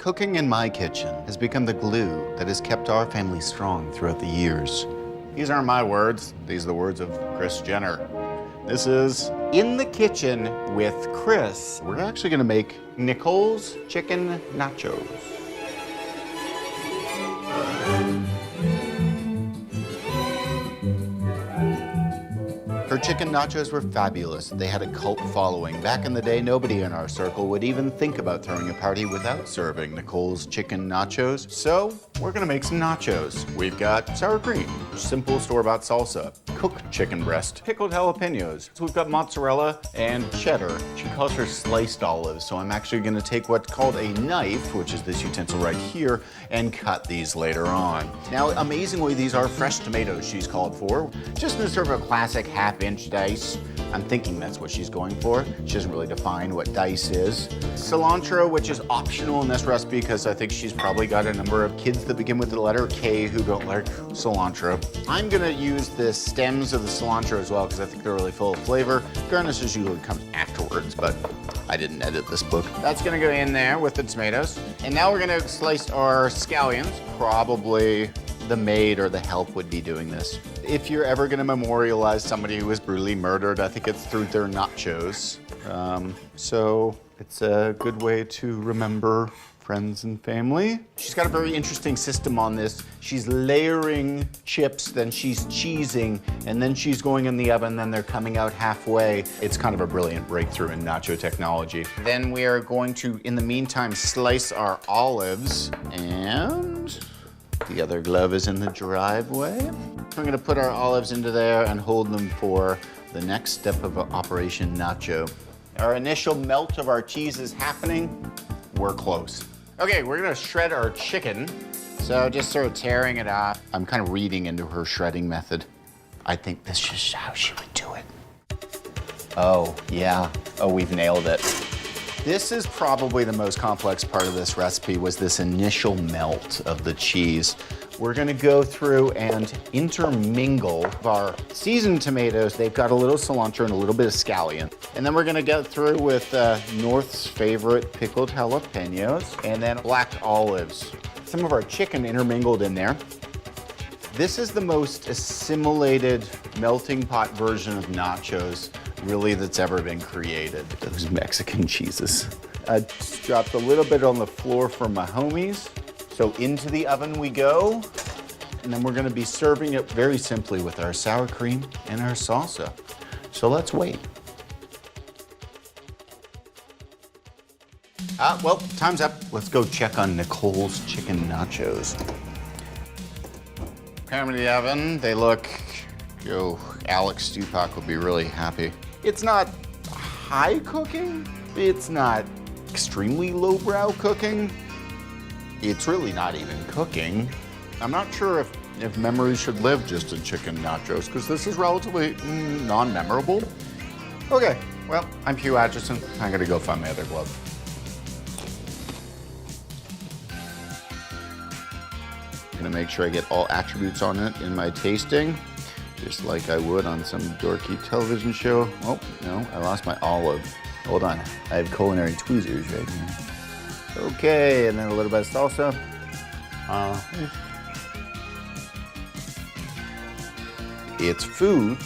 Cooking in my kitchen has become the glue that has kept our family strong throughout the years. These aren't my words, these are the words of Kris Jenner. This is In the Kitchen with Kris. We're actually gonna make Nicole's chicken nachos. Her chicken nachos were fabulous. They had a cult following. Back in the day, nobody in our circle would even think about throwing a party without serving Nicole's chicken nachos. So we're gonna make some nachos. We've got sour cream, simple store-bought salsa, cooked chicken breast, pickled jalapenos. So we've got mozzarella and cheddar. She calls her sliced olives. So I'm actually gonna take what's called a knife, which is this utensil right here, and cut these later on. Now, amazingly, these are fresh tomatoes she's called for. Just in sort of a classic half-inch dice. I'm thinking that's what she's going for. She doesn't really define what dice is. Cilantro, which is optional in this recipe because I think she's probably got a number of kids that begin with the letter K who don't like cilantro. I'm gonna use the stems of the cilantro as well because I think they're really full of flavor. Garnish usually comes afterwards, but I didn't edit this book. That's gonna go in there with the tomatoes. And now we're gonna slice our scallions. Probably the maid or the help would be doing this. If you're ever gonna memorialize somebody who was brutally murdered, I think it's through their nachos. So it's a good way to remember friends and family. She's got a very interesting system on this. She's layering chips, then she's cheesing, and then she's going in the oven, then they're coming out halfway. It's kind of a brilliant breakthrough in nacho technology. Then we are going to, in the meantime, slice our olives, and the other glove is in the driveway. We're gonna put our olives into there and hold them for the next step of Operation Nacho. Our initial melt of our cheese is happening. We're close. Okay, we're gonna shred our chicken. So just sort of tearing it off. I'm kind of reading into her shredding method. I think this is how she would do it. Oh, yeah. Oh, we've nailed it. This is probably the most complex part of this recipe, was this initial melt of the cheese. We're gonna go through and intermingle our seasoned tomatoes. They've got a little cilantro and a little bit of scallion. And then we're gonna get through with North's favorite pickled jalapenos and then black olives. Some of our chicken intermingled in there. This is the most assimilated melting pot version of nachos really that's ever been created. Those Mexican cheeses. I just dropped a little bit on the floor for my homies. So into the oven we go. And then we're gonna be serving it very simply with our sour cream and our salsa. So let's wait. Well, time's up. Let's go check on Nicole's chicken nachos. Put them in the oven. They look, Alex Stupak will be really happy. It's not high cooking. It's not extremely lowbrow cooking. It's really not even cooking. I'm not sure if memories should live just in chicken nachos, because this is relatively non-memorable. Okay, well, I'm Hugh Acheson. I'm gonna go find my other glove. I'm gonna make sure I get all attributes on it in my tasting, just like I would on some dorky television show. Oh, no, I lost my olive. Hold on, I have culinary tweezers right here. Okay, and then a little bit of salsa. It's food